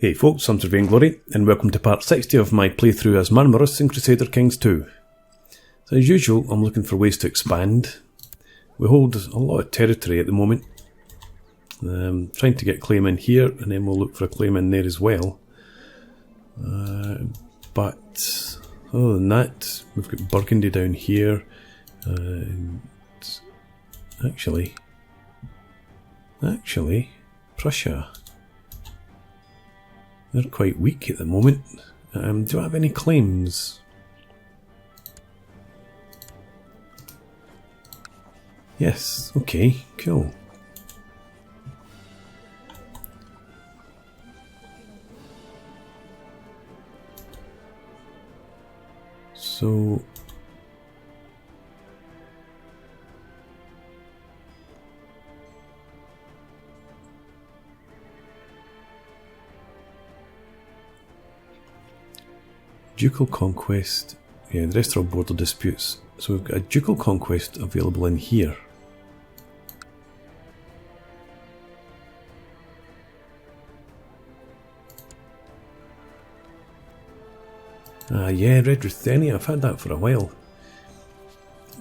Hey folks, I'm Sir Vainglory, and welcome to part 60 of my playthrough as Marmaros in Crusader Kings II. So as usual, I'm looking for ways to expand. We hold a lot of territory at the moment. Trying to get claim in here, and then we'll look for a claim in there as well. But other than that, we've got Burgundy down here. Actually, Prussia. They're quite weak at the moment. Do I have any claims? Yes, okay, cool. So Ducal Conquest, yeah, the rest are all border disputes. So we've got a Ducal Conquest available in here. Yeah, Red Ruthenia, I've had that for a while.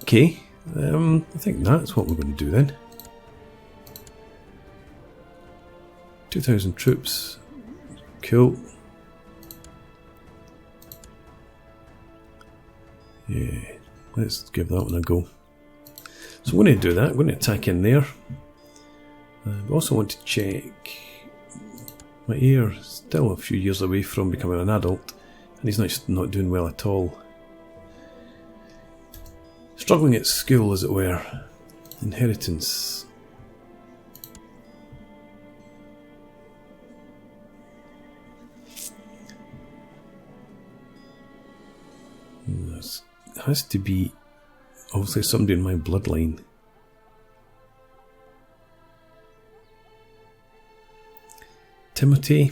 Okay, I think that's what we're going to do then. 2,000 troops, cool. Yeah, let's give that one a go. So we're going to do that, we're going to attack in there. We also want to check my heir, still a few years away from becoming an adult, and he's not doing well at all. Struggling at school, as it were. Inheritance. There has to be obviously somebody in my bloodline. Timothy.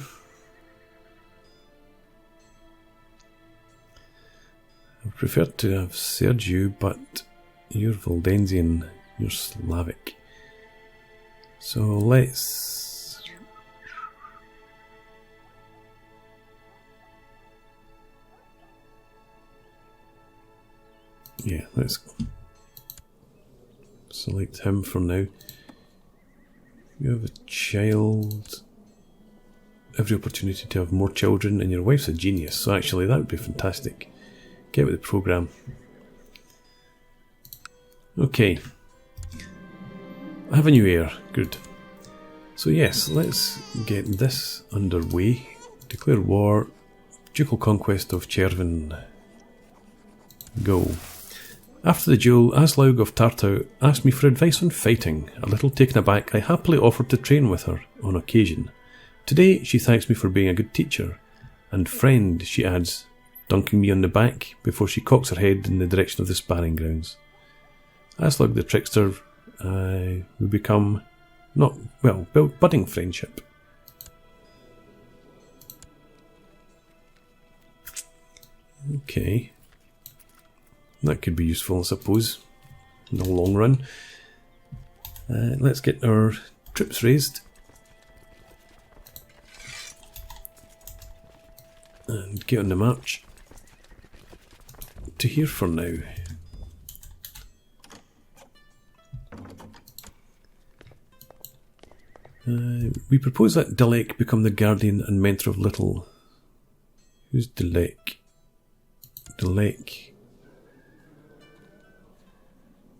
I prefer to have Sergiu, but you're Valdensian, you're Slavic. So let's... yeah, let's select him for now. You have a child. Every opportunity to have more children, and your wife's a genius, so actually that would be fantastic. Get with the program. Okay. I have a new heir. Good. So yes, let's get this underway. Declare war. Ducal conquest of Cherven. Go. After the duel, Aslaug of Tartau asked me for advice on fighting. A little taken aback, I happily offered to train with her on occasion. Today, she thanks me for being a good teacher. And friend, she adds, dunking me on the back before she cocks her head in the direction of the sparring grounds. Aslaug the trickster, we become, budding friendship. Okay. That could be useful, I suppose, in the long run. Let's get our troops raised. And get on the march to here for now. We propose that Dilek become the guardian and mentor of Little. Who's Dilek? Dilek.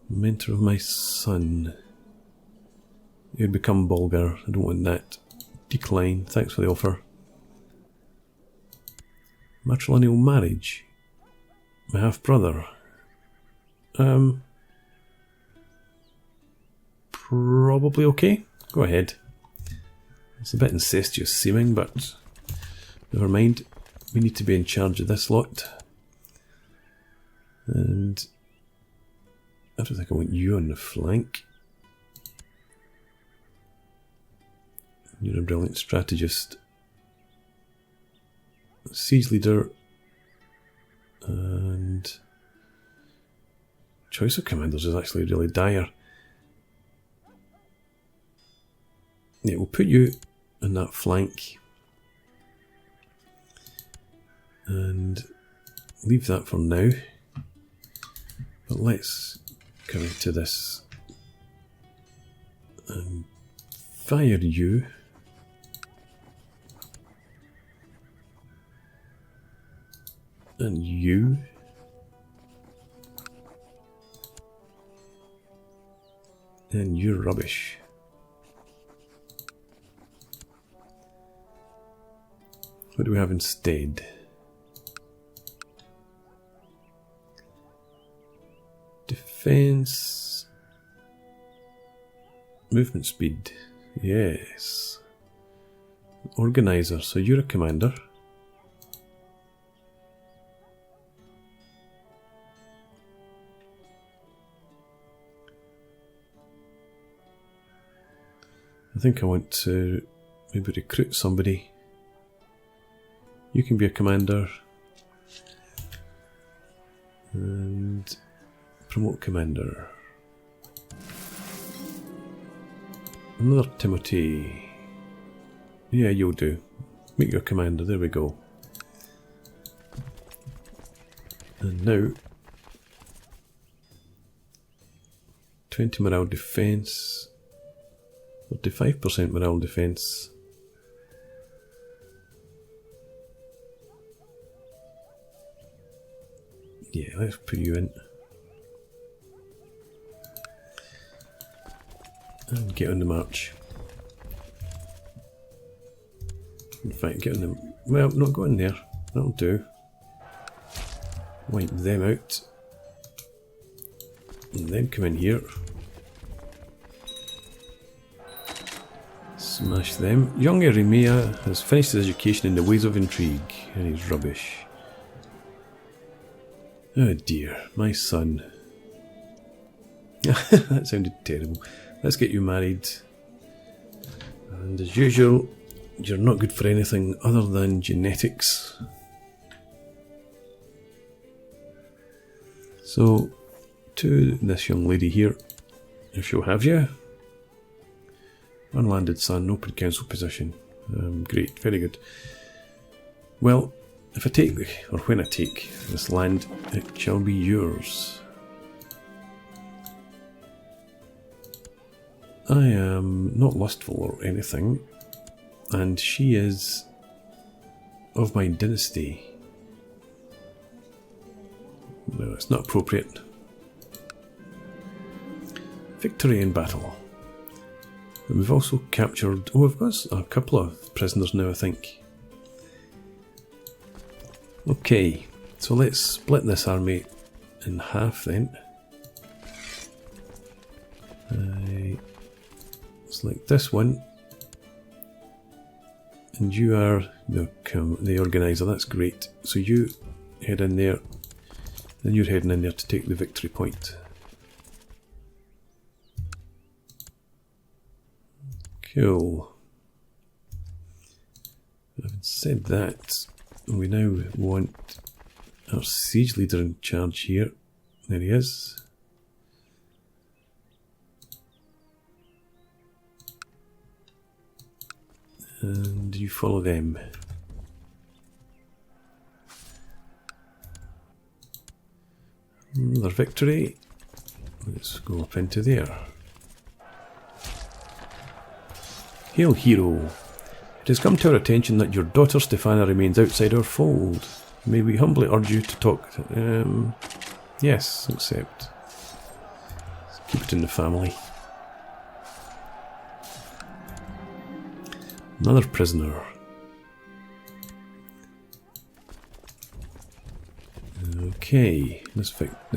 Mentor of my son. You'd become Bulgar. I don't want that. Decline. Thanks for the offer. Matrilineal marriage. My half-brother. Probably okay. Go ahead. It's a bit incestuous seeming, but never mind. We need to be in charge of this lot. And I don't think I want you on the flank. You're a brilliant strategist. Siege leader. And choice of commanders is actually really dire. Yeah, we'll put you on that flank. and leave that for now. But let's come into this and fire you. And you. And you're rubbish. What do we have instead? Defense. Movement speed. Yes. Organizer. So you're a commander. I think I want to maybe recruit somebody. You can be a commander. And promote commander. Another Timothy. Yeah, you'll do. Make your commander, there we go. And now 20 morale defense. 35% morale defense. Yeah, let's put you in. And get on the march. In fact, get on the... Well, not go in there. That'll do. Wipe them out. And then come in here. Smash them. Young Eremia has finished his education in the ways of intrigue, and he's rubbish. Oh dear, my son. That sounded terrible. Let's get you married. And as usual, you're not good for anything other than genetics. So, to this young lady here, if she'll have you. Unlanded son, open council position. Great, very good. Well, if I take, or when I take this land, it shall be yours. I am not lustful or anything, and she is of my dynasty. No, it's not appropriate. Victory in battle. And we've also captured... Oh, we've got a couple of prisoners now, I think. Okay, so let's split this army in half then. Select this one. And you are the organizer, that's great. So you head in there, and you're heading in there to take the victory point. Cool. Having said that, we now want our siege leader in charge here. There he is. And you follow them. Another victory. Let's go up into there. Hail, hero. It has come to our attention that your daughter Stefana remains outside our fold. May we humbly urge you to talk... yes, accept. Let's keep it in the family. Another prisoner. Okay, this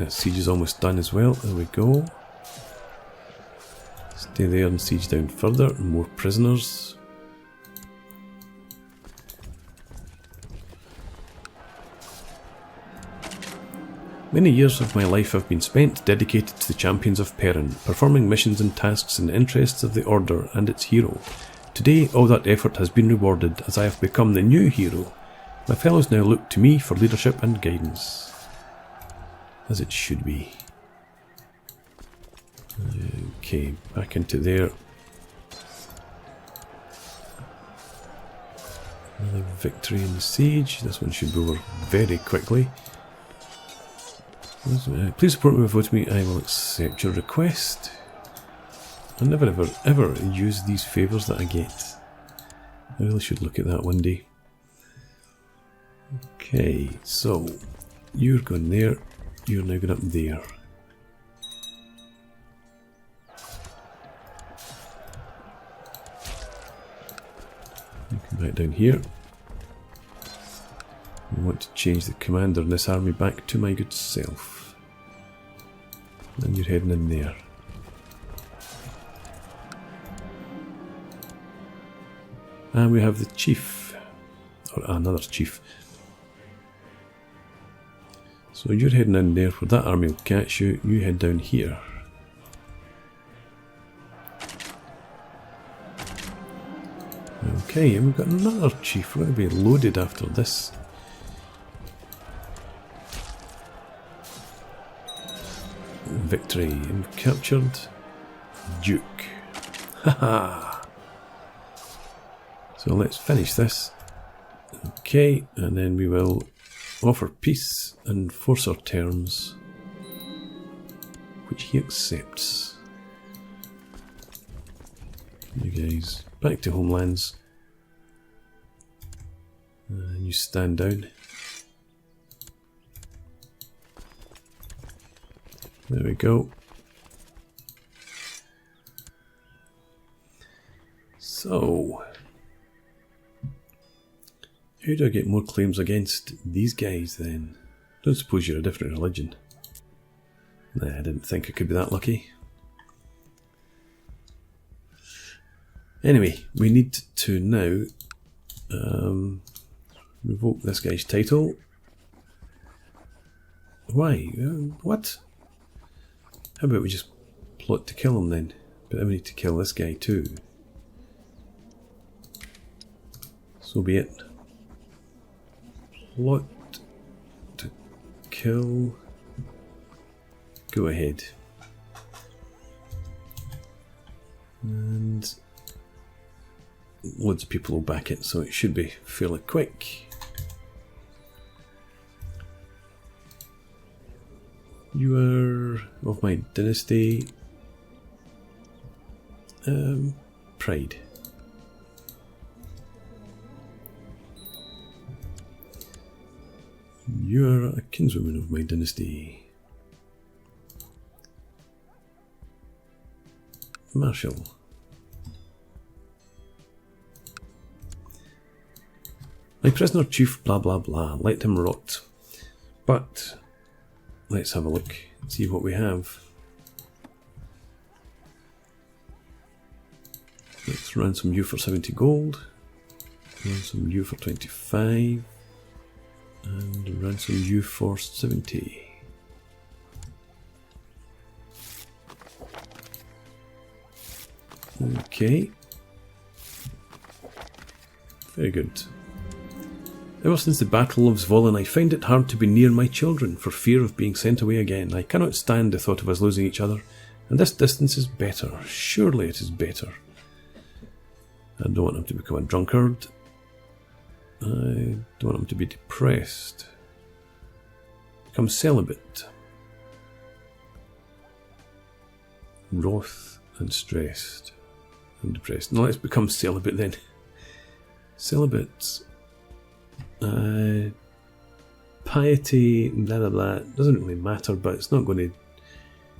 siege is almost done as well. There we go. Stay there and siege down further. More prisoners. Many years of my life have been spent dedicated to the champions of Perrin, performing missions and tasks in the interests of the Order and its hero. Today, all that effort has been rewarded as I have become the new hero. My fellows now look to me for leadership and guidance. As it should be. Okay, back into there. Another victory in the siege. This one should be over very quickly. Please support me by voting me. I will accept your request. I never ever use these favours that I get. I really should look at that one day. Okay, so you're going there. You're now going up there. You come back down here. I want to change the commander in this army back to my good self. And you're heading in there. And we have the chief, or another chief. So you're heading in there where that army will catch you. You head down here. Okay, and we've got another chief. We're going to be loaded after this. Victory. And we've captured Duke. Haha. So let's finish this. Okay, and then we will offer peace and force our terms, which he accepts. You guys, back to homelands. And you stand down. There we go. So, how do I get more claims against these guys then? Don't suppose you're a different religion. Nah, I didn't think I could be that lucky. Anyway, we need to now revoke this guy's title. Why? What? How about we just plot to kill him then? But then we need to kill this guy too. So be it. Plot to kill. Go ahead. And loads of people will back it, so it should be fairly quick. You are of my dynasty. Pride. You are a kinswoman of my dynasty. Marshal. My prisoner chief, blah blah blah, let him rot. But let's have a look and see what we have. Let's ransom you for 70 gold, ransom you for 25, and ransom you for 70. Okay. Very good. Ever since the Battle of Zvolen, I find it hard to be near my children for fear of being sent away again. I cannot stand the thought of us losing each other, and this distance is better. Surely it is better. I don't want him to become a drunkard. I don't want him to be depressed. Become celibate. Wroth and stressed and depressed. Now let's become celibate then. Celibate. Piety, blah blah blah. It doesn't really matter, but it's not going to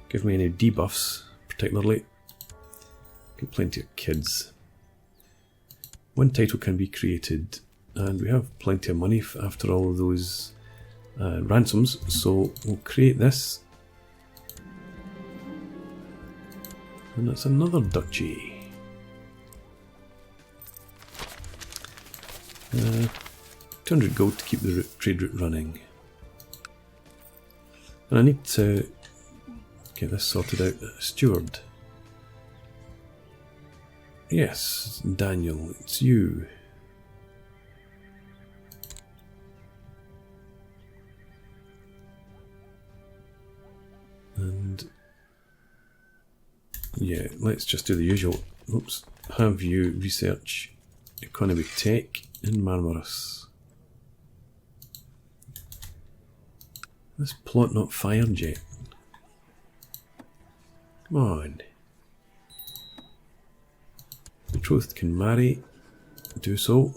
give me any debuffs, particularly. Got plenty of kids. One title can be created, and we have plenty of money after all of those ransoms, so we'll create this. And that's another duchy. 200 gold to keep the trade route running. And I need to get this sorted out. Steward. Yes, Daniel, it's you. And yeah, let's just do the usual. Oops. Have you research Economy Tech in Marmaros. This plot not fired yet. Come on. Betrothed can marry. Do so.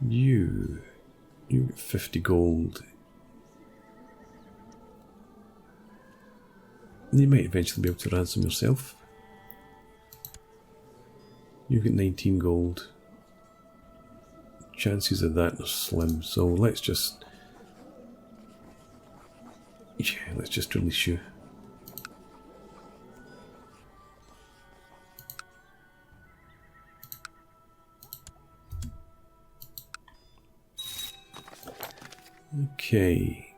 You get 50 gold. You might eventually be able to ransom yourself. You get 19 gold. Chances of that are slim, so let's just... yeah, let's just release you. Okay.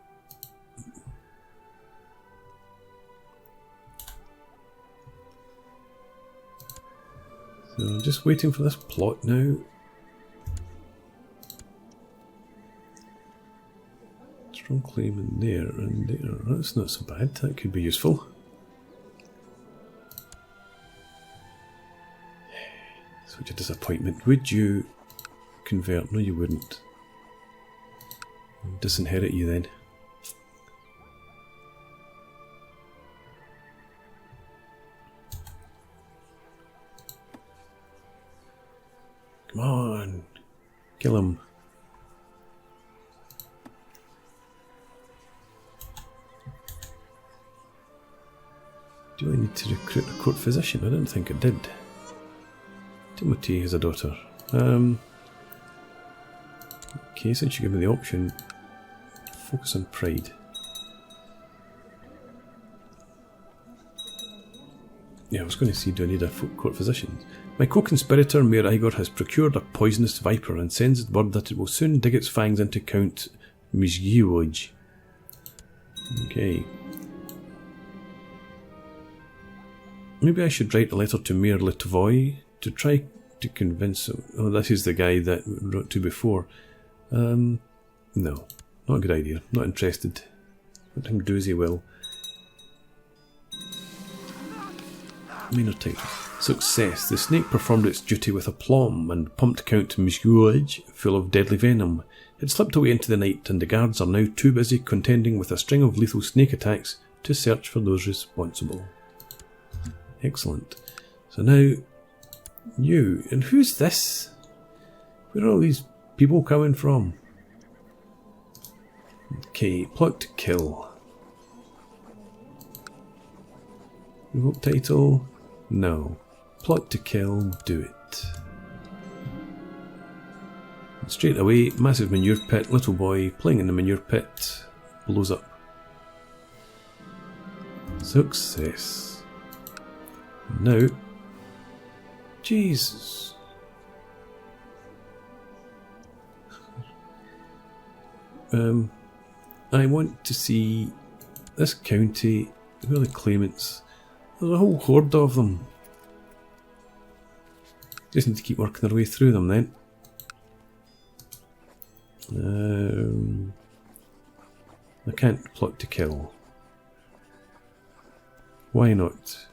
So I'm just waiting for this plot now. Strong claim in there and there. That's not so bad. That could be useful. Such a disappointment. Would you convert? No, you wouldn't. I'll disinherit you then. Come on. Kill him. Do I need to recruit a court physician? I don't think I did. Timothy has a daughter. Okay, since you give me the option, focus on pride. Yeah, I was going to see, do I need a court physician? My co-conspirator, Mayor Igor, has procured a poisonous viper and sends word that it will soon dig its fangs into Count Dracula. Okay. Maybe I should write a letter to Mayor Litvoy to try to convince him. Oh, this is the guy that we wrote to before. No, not a good idea. Not interested. Let him do as he will. Minor title. Success. The snake performed its duty with aplomb and pumped Count Dracula full of deadly venom. It slipped away into the night, and the guards are now too busy contending with a string of lethal snake attacks to search for those responsible. Excellent. So now, you. And who's this? Where are all these people coming from? Okay, plot to kill. Revoke title? No. Plot to kill, do it. And straight away, massive manure pit, little boy playing in the manure pit, blows up. Success. Now, Jesus. I want to see this county. Who are the claimants? There's a whole horde of them. Just need to keep working our way through them then. I can't plot to kill. Why not?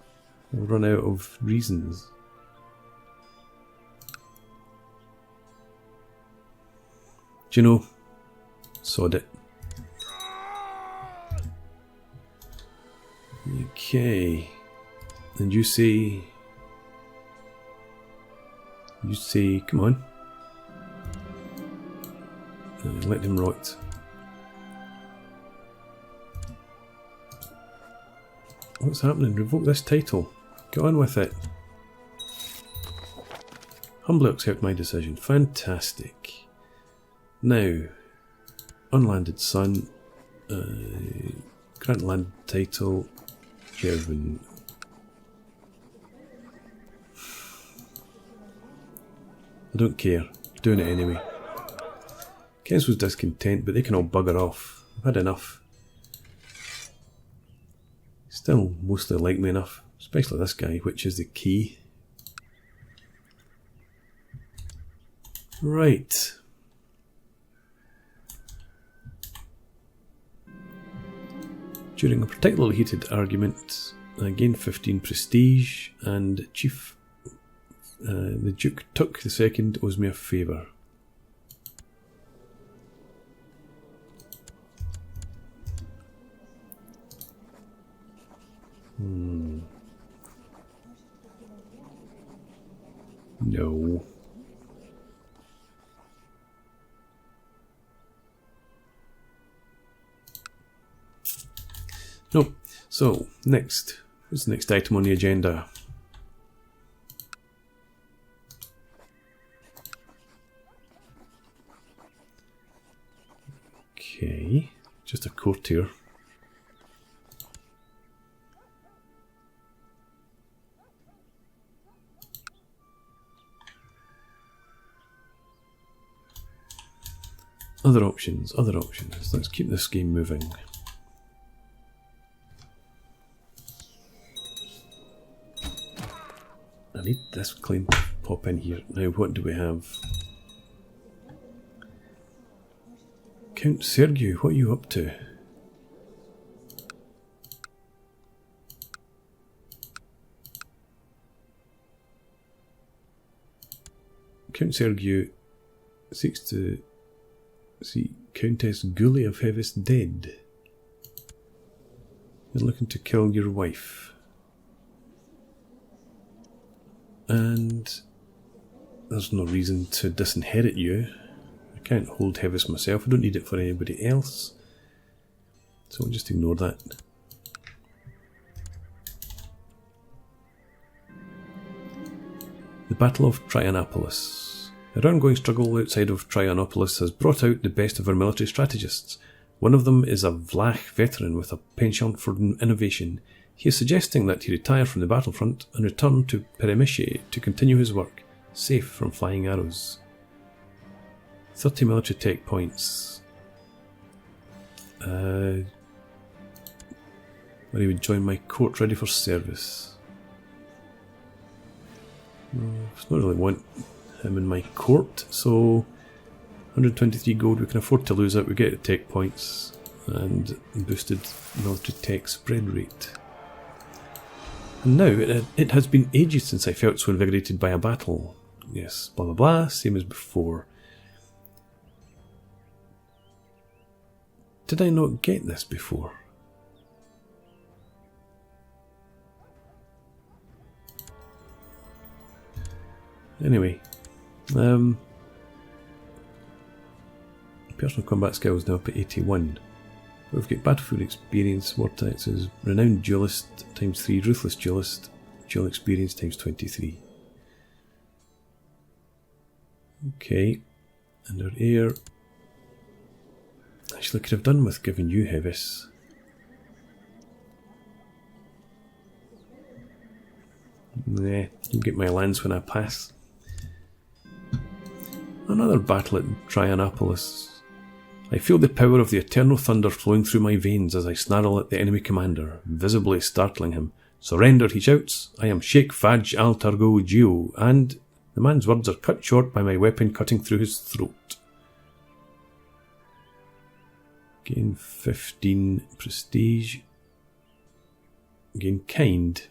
I'll run out of reasons. Do you know? Sod it. Okay. And you say, come on. Let him rot. What's happening? Revoke this title. Get on with it. Humbly accept my decision. Fantastic. Now, unlanded son. Grant land title. Cherven. I don't care. Doing it anyway. Kens was discontent, but they can all bugger off. I've had enough. Still mostly like me enough. Especially this guy, which is the key. Right. During a particularly heated argument, I gained 15 prestige, and Chief, the Duke Tuk II owes me a favour. No. No. So, next. What's the next item on the agenda? Okay. Just a courtier. Other options, other options. Let's keep this game moving. I need this claim to pop in here. Now, what do we have? Count Sergio, what are you up to? Count Sergio seeks to see Countess Guli of Hevis dead. You're looking to kill your wife. And there's no reason to disinherit you. I can't hold Hevis myself. I don't need it for anybody else. So we'll just ignore that. The Battle of Traianopolis. Our ongoing struggle outside of Traianopolis has brought out the best of our military strategists. One of them is a Vlach veteran with a penchant for innovation. He is suggesting that he retire from the battlefront and return to Peremiche to continue his work, safe from flying arrows. 30 military tech points. Where he would join my court ready for service. It's not really want him in my court, so 123 gold, we can afford to lose it. We get tech points and boosted military tech spread rate. And now it has been ages since I felt so invigorated by a battle. Yes, blah blah blah, same as before. Did I not get this before? Anyway, personal combat skills now up at 81. We've got battlefield experience, war taxes, renowned duelist times 3, ruthless duelist, duel experience times 23. Okay, and our heir. Actually, could have done with giving you Hevis. Nah, you'll get my lands when I pass. Another battle at Traianopolis. I feel the power of the eternal thunder flowing through my veins as I snarl at the enemy commander, visibly startling him. Surrender, he shouts. I am Sheikh Faj al-Targo Geo, and the man's words are cut short by my weapon cutting through his throat. Gain 15 prestige. Gain kind.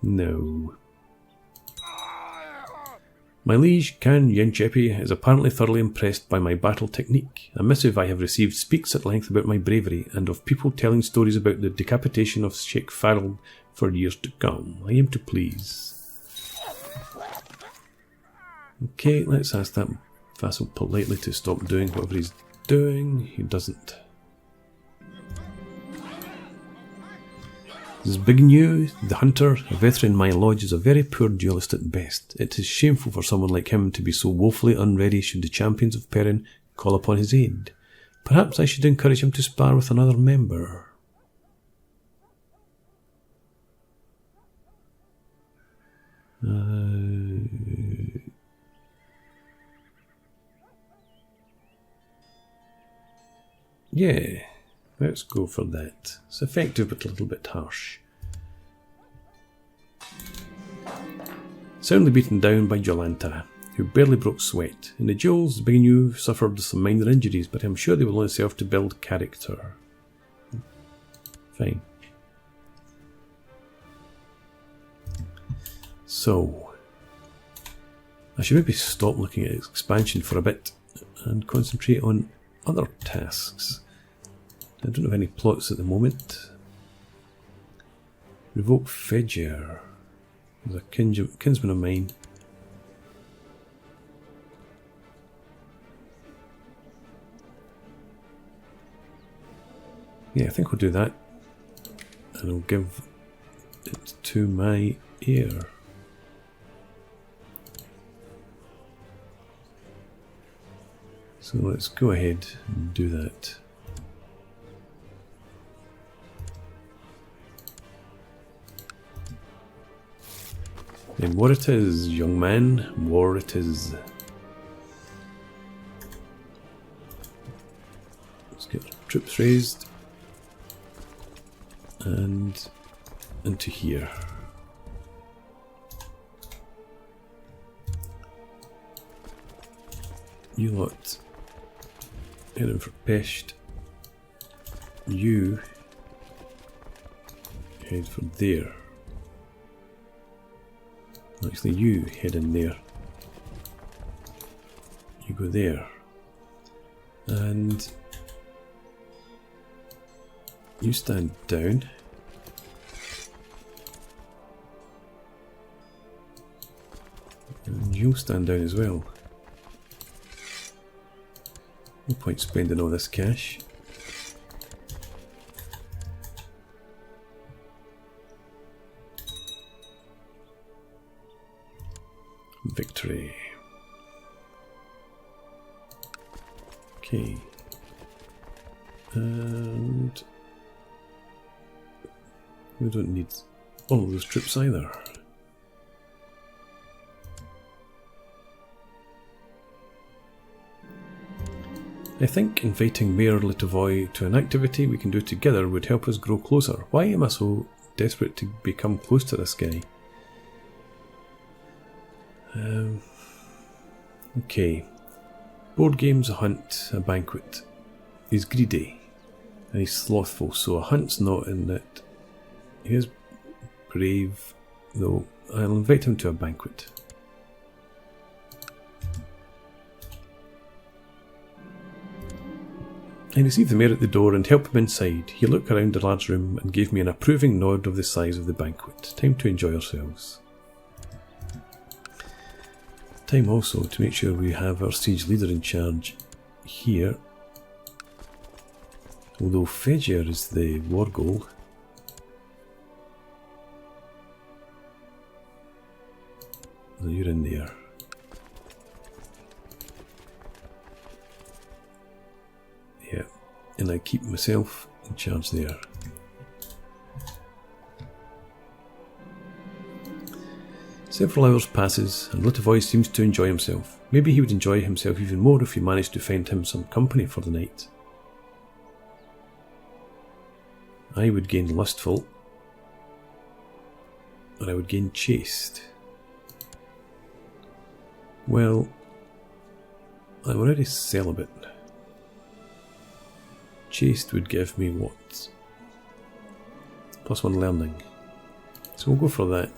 No. My liege, Khan Yenchepi, is apparently thoroughly impressed by my battle technique. A missive I have received speaks at length about my bravery, and of people telling stories about the decapitation of Sheikh Farrell for years to come. I aim to please. Okay, let's ask that vassal politely to stop doing whatever he's doing. He doesn't. Zbigniew, the hunter, a veteran in my lodge, is a very poor duelist at best. It is shameful for someone like him to be so woefully unready should the champions of Perrin call upon his aid. Perhaps I should encourage him to spar with another member. Yeah. Let's go for that. It's effective but a little bit harsh. Soundly beaten down by Jolanta, who barely broke sweat. In the duels, Zbigniew suffered some minor injuries, but I'm sure they will only serve to build character. Fine. So, I should maybe stop looking at expansion for a bit and concentrate on other tasks. I don't have any plots at the moment. Revoke Fedger. There's a kinsman of mine. Yeah, I think we'll do that. And I'll give it to my heir. So let's go ahead and do that. And war it is, young man, war it is. Let's get our troops raised. And into here. You lot heading for Pest. You head for there. Actually, you head in there. You go there. And you stand down. And you'll stand down as well. No point spending all this cash. Victory. Okay. And we don't need all of those troops either. I think inviting Mayor Litovoi to an activity we can do together would help us grow closer. Why am I so desperate to become close to this guy? Okay. Board games, a hunt, a banquet. He's greedy and he's slothful, so a hunt's not in it. He is brave, though. I'll invite him to a banquet. I received the mayor at the door and helped him inside. He looked around the large room and gave me an approving nod of the size of the banquet. Time to enjoy ourselves. Time also to make sure we have our siege leader in charge here. Although Fedger is the war goal. So you're in there. Yeah, and I keep myself in charge there. Several hours passes and Litovoi seems to enjoy himself. Maybe he would enjoy himself even more if we managed to find him some company for the night. I would gain lustful, or I would gain chaste. Well, I'm already celibate. Chaste would give me what? +1 learning. So we'll go for that.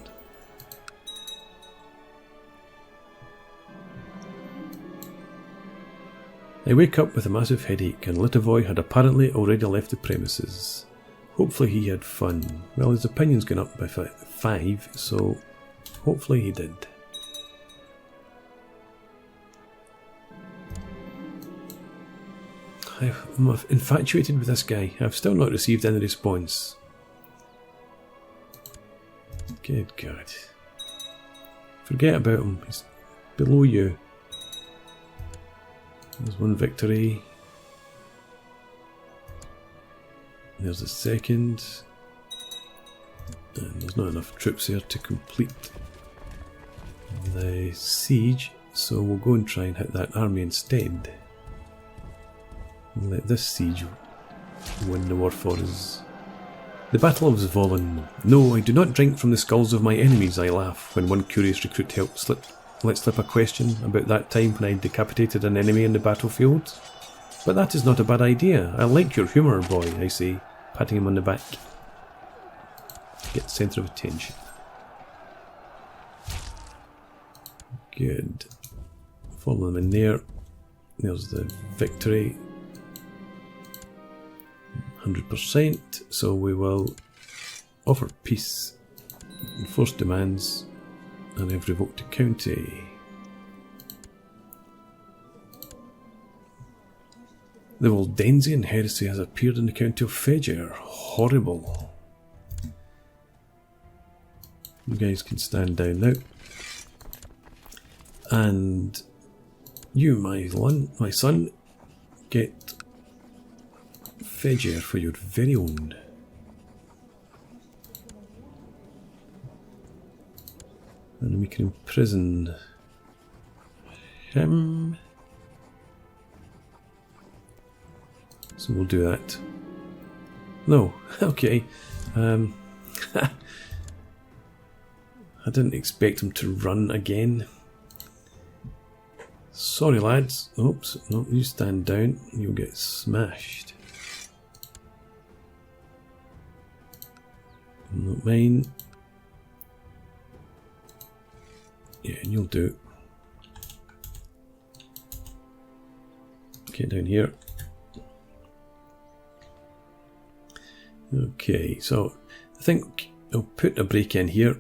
I wake up with a massive headache and Litovoi had apparently already left the premises. Hopefully he had fun. Well, his opinion's gone up by 5, so hopefully he did. I'm infatuated with this guy. I've still not received any response. Good God. Forget about him. He's below you. There's one victory. There's a second. And there's not enough troops here to complete the siege, so we'll go and try and hit that army instead. And let this siege win the war for us. The Battle of Zvolen. No, I do not drink from the skulls of my enemies, I laugh, when one curious recruit let slip a question about that time when I decapitated an enemy in the battlefield. But that is not a bad idea. I like your humour, boy, I say, patting him on the back. Get the centre of attention. Good. Follow them in there. There's the victory. 100%. So we will offer peace, enforce demands, and have revoked a county. The Waldensian heresy has appeared in the county of Fejer. Horrible. You guys can stand down now. And you, my son, get Fejer for your very own. And we can imprison him. So we'll do that. No, okay. I didn't expect him to run again. Sorry, lads. Oops, no, you stand down. You'll get smashed. Not mine. Yeah, and you'll do it. Get down here. Okay, so I think I'll put a break in here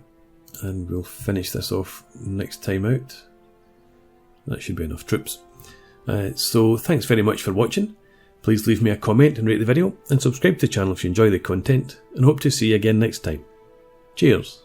and we'll finish this off next time out. That should be enough troops. So thanks very much for watching. Please leave me a comment and rate the video, and subscribe to the channel if you enjoy the content, and hope to see you again next time. Cheers!